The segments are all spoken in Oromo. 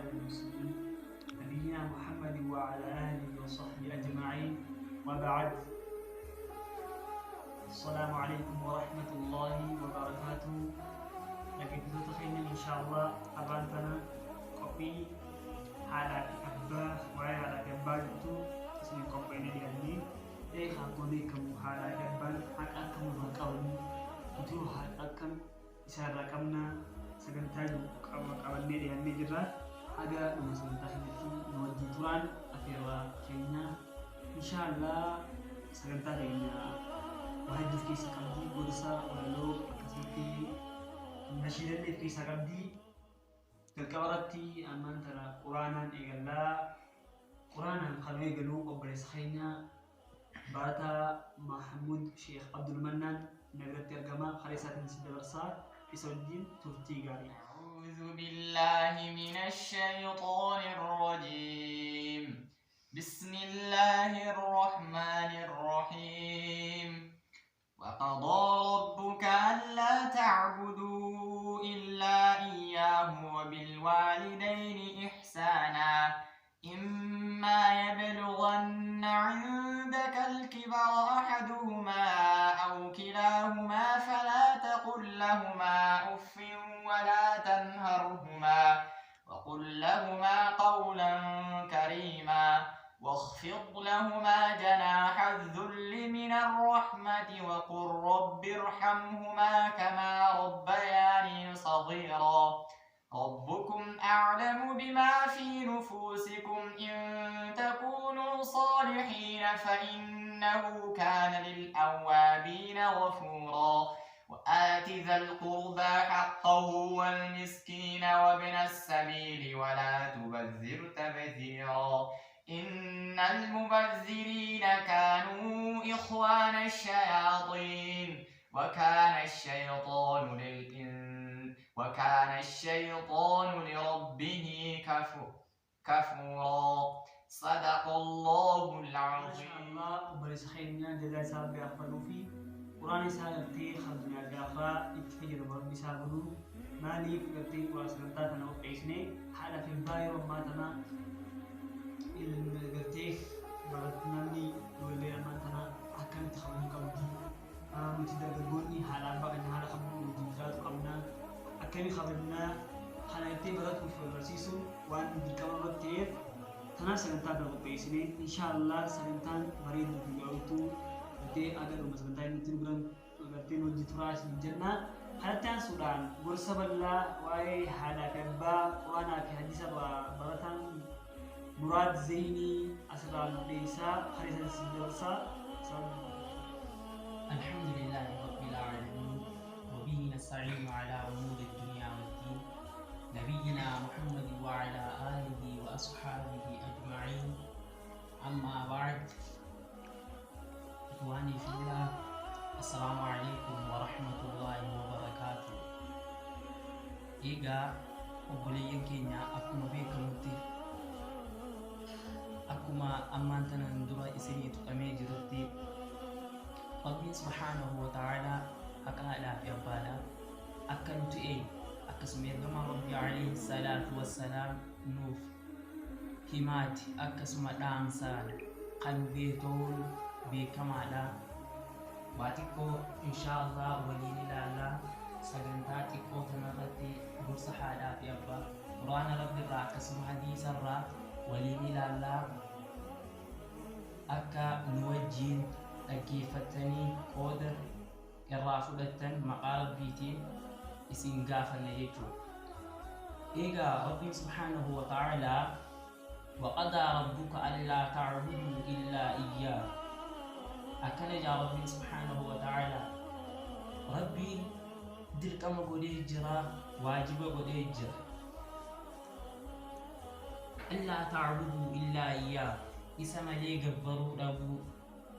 سائر المسلمين نبينا محمد وعلى آله وصحبه أجمعين وبعد. السلام عليكم ورحمة الله وبركاته. لكن تتخيل إن شاء الله أبانتنا كوبي على أبا وعلى أبانتو اسمي كوبي نيالي خاطوني كم على أبان أكم ركوني itu akan bisa rakamna sebentar kawan yang jera ada nama sebentar itu menuju tuan akhirnya kayaknya insyaallah sebentar ini wahid kisah kami bursa walau kasih nasyidan kisah kami terkawarati aman tara Quranan egalla Quranan khalwe galu obres khayna bata Mahmud Syekh Abdul Mannan نقدر ترجمة خليصة نسيب الرصاد في سودين ترتي قاري. أعوذ بالله من الشيطان الرجيم. بسم الله الرحمن الرحيم. وقضى ربك ألا تعبدوا إلا إياه وبالوالدين إحسانا إما يبلغن عندك الكبر أحدهما أو كلاهما فلا تقل لهما أف ولا تنهرهما وقل لهما قولا كريما واخفض لهما جناح الذل من الرحمة وقل رب ارحمهما كما ربياني صغيرا ربكم أعلم بما في نفوسكم إن تكونوا صالحين فإنه كان للأوابين غفورا وآت ذا القربى حقه والمسكين وابن السبيل ولا تبذر تبذيرا إن المبذرين كانوا إخوان الشياطين وكان الشيطان لربه كفورا صدق الله العظيم. ما شاء الله وبرز خيرنا جزاء سابق أخبروا في قرآن سالتي خلدنا قافا اتفجر بربي سابقوا مالي فقرتي واسقرتاتنا وقعيسني حالا في الباير وماتنا القرتيخ بغتناني واللي أمانتنا أكام تخوين قودي متدربوني حالا بقى إن حالا خبروا مجيزات قبنا أكامي خبرنا حالا يتبرت وفرسيسو وان بكامل تير تنا سنتان رغبيسني إن شاء الله سنتان مريض بيعوتو بدي أجر ومسنتان نتنقرن وقتين وجتراش من جنة حتى سودان برسا بالله واي حالا كبا وانا في حديثة برتان مراد زيني أسرع ليسا خريطة السيدرسا الحمد لله رب العالمين وبه نستعين على أمور الدنيا والدين نبينا محمد وعلى آله وأصحابه أجمعين أما بعد إخواني في الله السلام عليكم ورحمة الله وبركاته. إيجا أقولين كينيا أكما بيكمتي أكما أمانتنا ندرا إسني تقامي جرتي ربي سبحانه وتعالى أكالا في أبالا أكنت إيه أكسمي رمى ربي عليه الصلاة والسلام نوف هماتي أكسم دانسان قلبي طول بكمالا باتيكو إن شاء الله وليني لالا سجنتاتي قوتنا غدي برصة حالا في أبا قرآن ربي را أكسم حديث الرا وليني لالا أكا نوجين أكيفتني قدر الرافضة مقال بيتين اسم غافل يجو إيجا ربي سبحانه وتعالى وقضى ربك ألا تعبدوا إلا إياه أكن يا ربي سبحانه وتعالى ربي دلك ما قولي جرا واجب قولي جرا ألا تعبدوا إلا إياه اسم لي جبروا ربو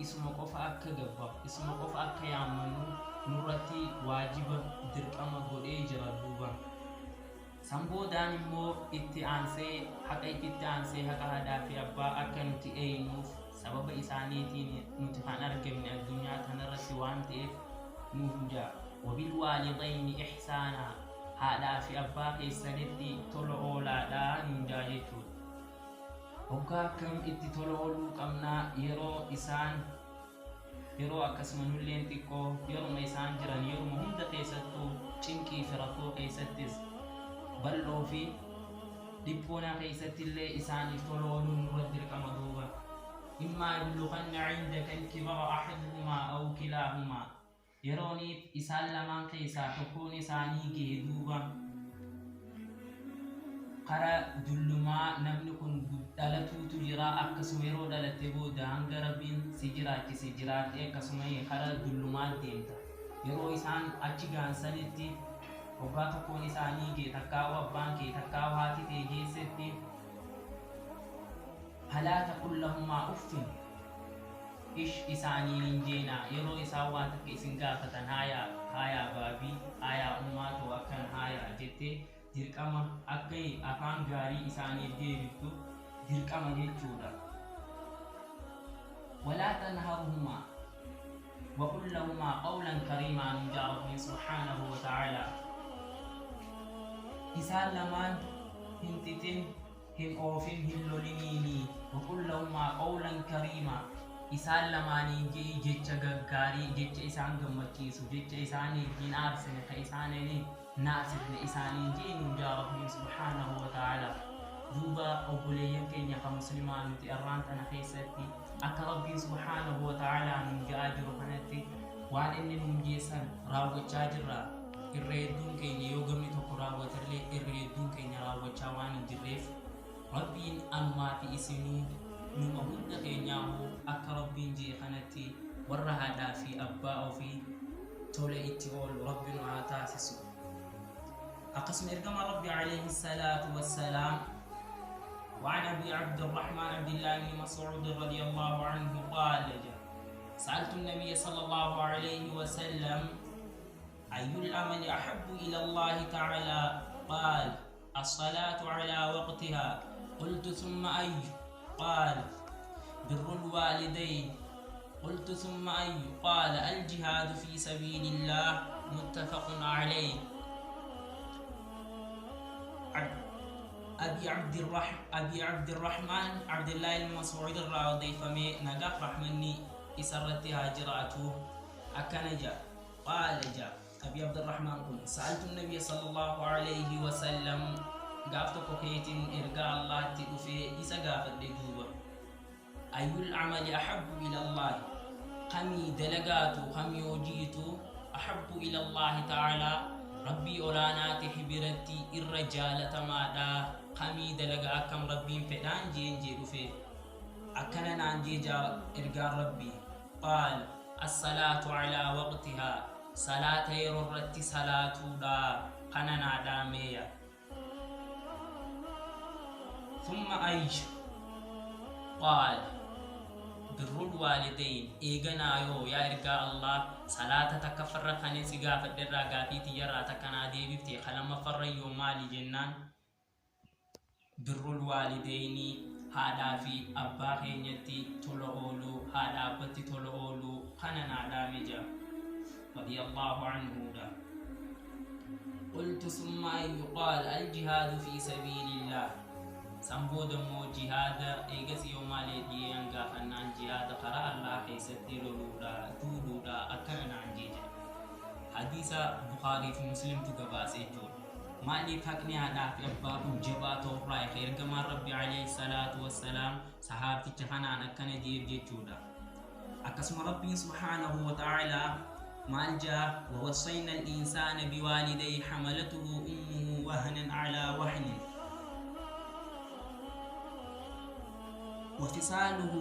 اسم قف أك جبر اسم قف أك يعملوا نورتي واجب دلك ما قولي جرا دوبا سامبو دانمو اتانسي حقيقة اتانسي حقا هدافي أبا أكنتي أينوف سبب إسانيتي نتفان أرقى من الدنيا تنرسي وانتي نوجا وبالوالدين إحسانا هذا في أبا إسانيتي طلعوا لا نوجا hoggaa kam itti tola ooluu qabnaa yeroo akkasuma nulleen xiqqoo yeruma isaan jiran yeruma hunda keessattuu cinqii fi rakkoo keessattis bal'oo fi dhiphoonaa keessatti illee isaaniif tola ooluun nurra dirqama duuba. immaa yablughanna indaka al-kibara ahaduhumaa aw kilaahumaa yerooniif isaan lamaan keessaa tokkoon isaanii ga'e duuba karaa dullumaa namni kun dhalatuutu jira akkasuma yeroo dhalatte booda hanga rabbiin si jiraachise jiraate akkasuma karaa dullumaa deemta. yeroo isaan achi gaansanitti hoggaa tokkoon isaanii ga'e takkaawu abbaan kee takkaawu haati ta'e geessetti falaa taqul lahumaa uffin ish isaaniin hin jeena. yeroo isaan waan takka isin gaafatan haayaa baabii haayaa ummaatoo akkan haayaa jettee dirqama akka afaan gaarii isaaniif deebiftu dirqama jechuudha. walaa tanharhumaa وقل لهما قولا كريما من ربي سبحانه وتعالى. إسان لمان هنتتن هم أوفين هلولينيني وقل لهما قولا كريما. إسان لمان يجي جيتشا غاري جيتشا إسان غمتشيسو جيتشا إسان يجين آرسن كإسان ناسف إسان يجي من ربي سبحانه وتعالى. دوبا أبوليين كينيا كمسلمان تأران تنخيستي akka rabbiin subhaanahu wa ta'aalaa nun ja'aa jiru kanatti waan inni nun geessan raawwachaa jirra. irra hedduun keenya yoo gamni tokko raawwatallee irra hedduun keenya raawwachaa waan hin jirreef rabbiin anumaa fi isinuu numa hunda keenyaahu akka rabbiin jee kanatti warra haadhaa fi abbaa ofii tole itti oolu rabbi nu haa taasisu. akkasuma ergama rabbi alayhi salaatu wassalaam وعن أبي عبد الرحمن عبد الله بن مسعود رضي الله عنه قال سألت النبي صلى الله عليه وسلم أي العمل أحب إلى الله تعالى؟ قال الصلاة على وقتها. قلت ثم أي؟ قال بر الوالدين. قلت ثم أي؟ قال الجهاد في سبيل الله. متفق عليه. أبي عبد الرحمن عبد الله المسعود الراضي فمي نجاح رحمني إسرتها جراته أكنجا. قال جا أبي عبد الرحمن قل سألت النبي صلى الله عليه وسلم قافت كوكيت إرجاء الله تكفي إسقاف الدجوبة أي العمل أحب إلى الله؟ قمي دلقاتو قمي وجيتو أحب إلى الله تعالى ربي أولاناتي حبرتي الرجال تمادا قمي دلقا أكم ربي فلان جين جيرو في أكنا نانجي جا إرقى ربي. قال الصلاة على وقتها. صلاة يررتي صلاة دا قننا دامية. ثم أيش؟ قال بر الوالدين. إيغنا يو يا إرقى الله صلاة تكفر خاني سيغا فدر غافي تيرا تكنا دي بفتي خلما فر يوم مالي جنان. بر الوالدين هذا في أبا خينيتي تلوولو هذا بتي تلوولو خننا دامجا رضي الله عنه دا. قلت ثم يقال الجهاد في سبيل الله. سنبود مو جهاد إيجس يوم على ديانغا فنان جهاد قراء الله كيستي لولا تولولا أكرنا عنجيجا. حديث بخاري في مسلم تقباس إجول مالي فكني هذا في أباب جبات وراي خير كما ربي عليه الصلاة والسلام صحابتي تخنا أكنا جير جيجودا. أقسم ربي سبحانه وتعالى مالجا ووصينا الإنسان بوالديه حملته أمه وهنا على وهن وفصاله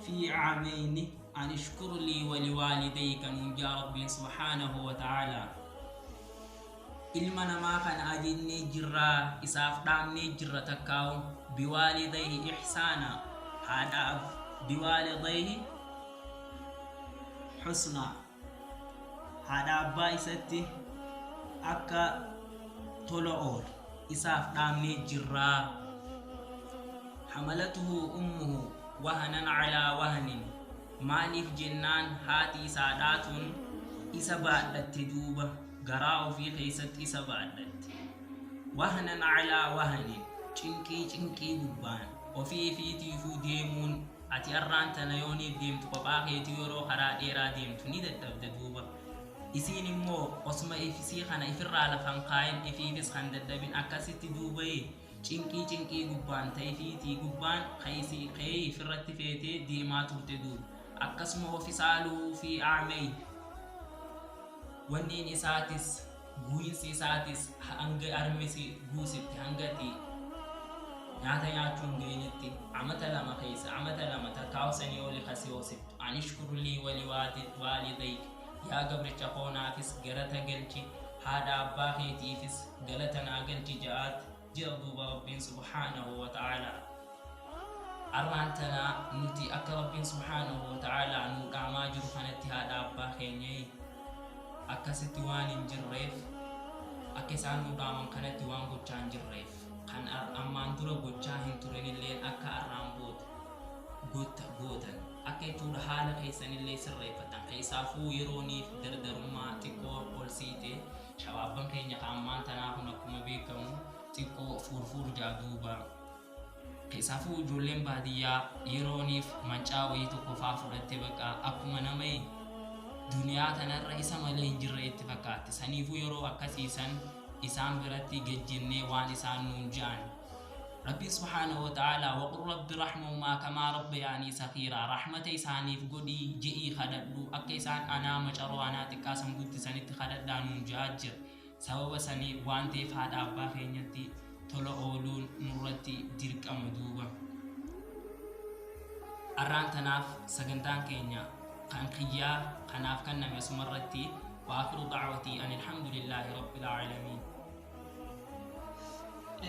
في عامين أن اشكر لي ولوالديك من ربي سبحانه وتعالى. ilma namaa kan ajinni jirra isaaf dhaamni jirra takkaa'u biwaalidayhi ihsaana haadhaaf biwaalidayhi husna haadha abbaa isatti akka tola ool isaaf dhaamni jirra. hamalatuhu ummuhu wahanan calaa wahanin. maaliif jennaan haati isaadhaatun isa baadhatte duuba garaa ofii keessatti isa baadhatte. wahanan calaa wahanin cinqii gubbaan ofii fiitiifuu deemuun ati arraan tana yooniif deemtu kophaa keetii yeroo karaa dheeraa deemtu ni dadhabda duuba. Isiin immoo osuma ifisii kana ifirraa lafan kaa'in ifiifis kan dadhabin akkasitti duubayee cinqii gubbaan ta'e fiitii gubbaan ka'ee ifirratti feetee deemaa turte duuba. Akkasuma ofisaaluu fi aamee wanniin isaatis guuyinsi isaatis hanga armisi guusitti hangati nyaata nyaachuun geenyetti amata lama keessa amata lama takkaawsanii oli kasii hoosiftu anishkurulii walidayk yaa gabricha koonaafis galata galchi haadha abbaa keetiifis galata naa galchi ja'aat jira duuba rabbiin subhaanahu wa ta'aalaa. Arraan tana nuti akka rabbiin subhaanahu wa ta'aalaa nuu dhaamaa jiru kanatti haadha abbaa keenya akkasitti waan hin jirreef akka isaan nuu dhaaman kanatti waan gochaa hin jirreef kan ammaan dura gochaa hin turenillee akka arraan gootan akka jechuudha haala keessanillee sirreeffatan keessaafuu yerooniif dardarummaa xiqqoo ol siite shabaabban keenya ammaan tanaa kun akkuma beekamu xiqqoo furfur jaaduuba. Keessaafuu ijoolleen baadiyyaa yerooniif mancaa wayii tokko faa fudhattee bakka akkuma namay duniyaa tanarra isa malee hin jirre itti fakkaatti. Saniifuu yeroo akkasiisan isaan biratti gejjennee waan isaan nuun ja'an. Rabbi subhaanahu wa ta'aalaa waqul rabbi rahmuhumaa kamaa rabbayaanii sagiiraa rahmata isaaniif godhii je'ii kadhadhu akka isaan anaa macaroo anaa xiqqaasan guddisanitti kadhadhaa nuun ja'aa jira. Sababa sanii waan ta'eef haadha abbaa keenyatti tola ooluun nurratti dirqama duuba. Arraan tanaaf sagantaan keenya kan kiyyaa kanaaf kanname asumarratti waakiru da'watii ani alhamdulillaahi rabbil aalamiin.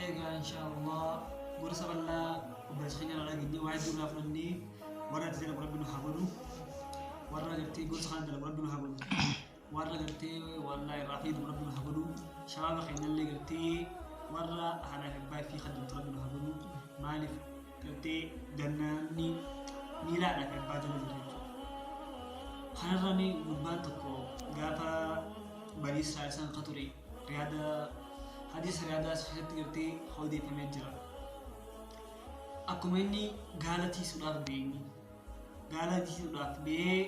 Egaa inshaallah gorsa bal'aa obboleessa keenya irraa dhageenye waa'ee duraa fudhannee warra itti dalagu rabbi nu haa godhu, warra gartee gorsa kana dalagu rabbi nu haa godhu, warra gartee wallaahi irraa fayyadu rabbi nu haa godhu, shabaaba keenyallee gartee warra haadhaa fi abbaa fi kaddamtu rabbi nu haa godhu. Maaliif gartee gannaanni miilaadhaa fi abbaa jala jira jechuudha. Kanarraan gurbaan tokko gaafa bariisaa isaan ka ture hadiisa riyaadaa keessatti gartee odeeffamee jira. Akkuma inni gaala tiisuudhaaf ba'ee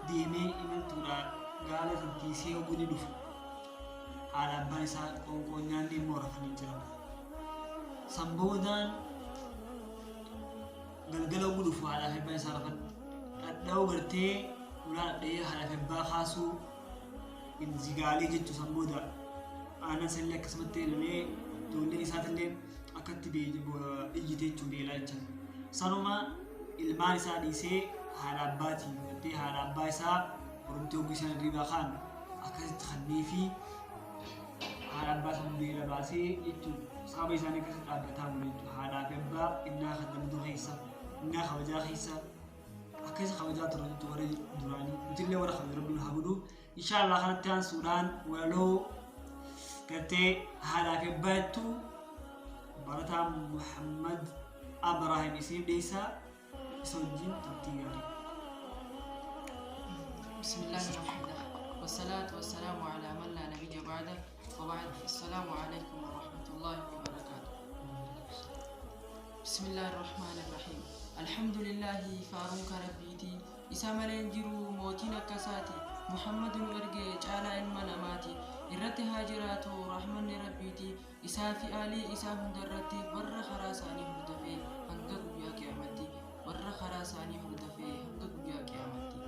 deemee imaltuudhaan gaala san tiisee hoguu ni dhufu. Haadha abbaan isaa qoonqoo nyaanni immoo rafanii jiran. San boodaan galgala hoguu dhufu haadhaa fi abbaan isaa rafan. Dhadhaa'uu gartee ulaa dhadhee haadhaa fi abbaa kaasuu zigaalee jechuu san booda aannan sallee akkasumatti illee ijoolleen isaatillee akkatti iyyitee jechuun beelaa jecha. Sanuma ilmaan isaa dhiisee haadha abbaatii gartee haadha abbaa isaa oromtii hoguu isaan riibaa kaan akkasitti kannee fi haadha abbaa san beela baasee jechuun saaba isaanii akkasitti dhaabbataa bulu jechuudha. Haadhaa fi abbaa innaa kaddamtuu keessa innaa kabajaa keessa akkasa kabajaa turan jechuudha warri duraanii. Nutillee warra kabaja rabbi nu haa godhu. Inshaallah kanatti aansuudhaan walaloo gartee haadhaa fi abbaa jettuu barataa Muhammad Abrahaam isiif dhiyeessaa isa wajjin turtii gaarii. بسم الله الرحمن الرحيم والصلاة والسلام على من لا نبي بعده وبعد السلام عليكم ورحمة الله وبركاته. بسم الله الرحمن الرحيم الحمد لله فاروق ربيتي إسام الانجرو موتين كساتي محمد ورقي جعل المناماتي irratti haa jiraatu rahmanni rabbiiti isaa fi aalii isaa hundarratti warra karaa isaanii hordofee hanga guyyaa qiyaamatti warra karaa isaanii hordofee hanga guyyaa qiyaamatti.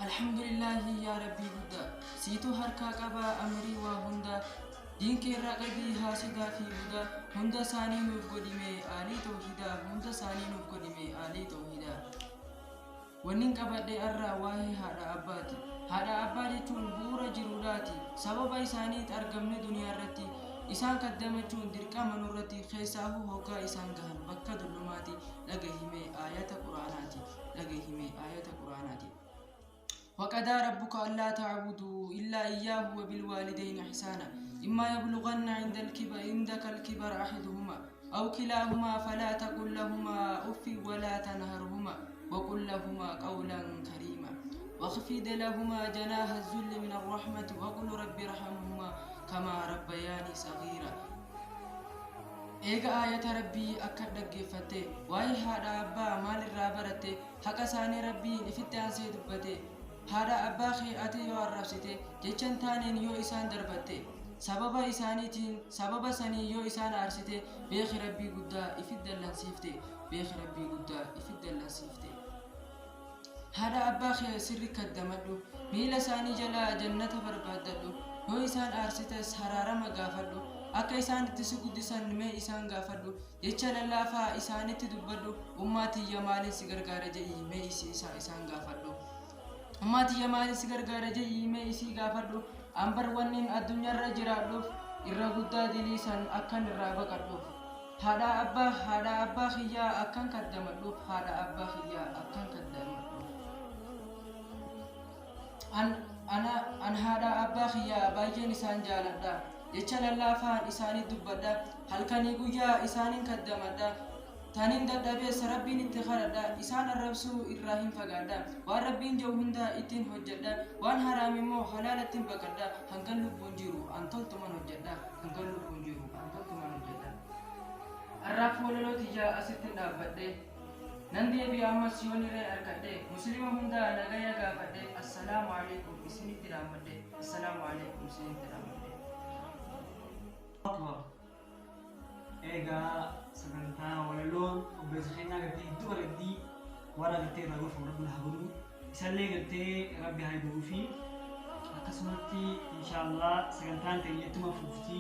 Alhamdulillahi yaa rabbii guddaa siitu harkaa qabaa amrii waa hunda diinkee irraa qalbii haasidaa fi budaa hunda isaanii nuuf godhime aalii tawhidaa hunda isaanii nuuf godhime aalii tawhidaa. Wannin qabadhe arraa waa'ee haadha abbaati. Haadha abbaa jechuun bu'uura jiruudhaati. Sababa isaaniitti argamne duniyaa irratti isaan kaddamachuun dirqama nurratti keessaafuu hoggaa isaan gahan bakka dullumaati dhagahime ayata quraanaati. وقضى ربك ألا تعبدوا إلا إياه وبالوالدين إحسانا إما يبلغن عندك الكبر أحدهما أو كلاهما فلا تقل لهما أف ولا تنهرهما وقل لهما قولا كريما واخفض لهما جناح الذل من الرحمة وقل رب ارحمهما كما ربياني صغيرا. eega ayata rabbii akka dhaggeeffatte waa'ee haadha abbaa maalirraa baratte haqa isaanii rabbiin ifitti aansee dubbate haadha abbaa kee ati yoo arrabsite jechan taaneen yoo isaan darbatte sababa isaaniitiin sababa sanii yoo isaan aarsite beeki rabbii guddaa ifit dallansiifte beeki rabbii guddaa ifit dallansiifte haadha abbaa kee sirri kaddamadhu miila isaanii jalaa jannata barbaaddadhu yoo isaan aarsites haraarama gaafadhu akka isaan itti si guddisan mee isaan gaafadhu jecha lallaafaa isaanitti dubbadhu ummaatiyya maaliin si gargaara jedhii mee isaan gaafadhu ummaatiyya maaliin si gargaara jedhii mee isii gaafadhu ambar wanniin addunyaarra jiraadhuuf irra guddaa diliisan akkan irraa baqadhuuf haadha abbaa kiyyaa akkan kaddamadhuuf haadha abbaa kiyyaa akkan kaddamadhuuf an haadha abbaa kiyyaa baay'een isaan jaaladha jecha lallaafaan isaanii dubbadha halkanii guyyaa isaaniin kaddamadha taniin dadhabees rabbiin itti kadhadha isaan arrabsuu irraa hin fagaadha waan rabbiin jedhu hunda ittiin hojjedha waan haraam immoo halaalattiin baqadha hangan lubbuun jiru an toltuman hojjedha hangan lubbuun jiru an toltuman hojjedha arraaf walolootiyaa asittiin dhaabbadhe nan deebi'e ammas yoon irree arkadhe muslima hundaa nagaya gaafadhe assalaamu alaikum isinitti dhaammadhe assalaamu alaikum isinitti dhaammadhe egaa sagantaa walaloon obboleessa keenyaa gartee iddoo bareeddii warra gartee irraa gorfamu rabbi haa godhu isallee gartee rabbi haa godhuu fi akkasumatti inshaallah sagantaan ta'e ittuma fuftii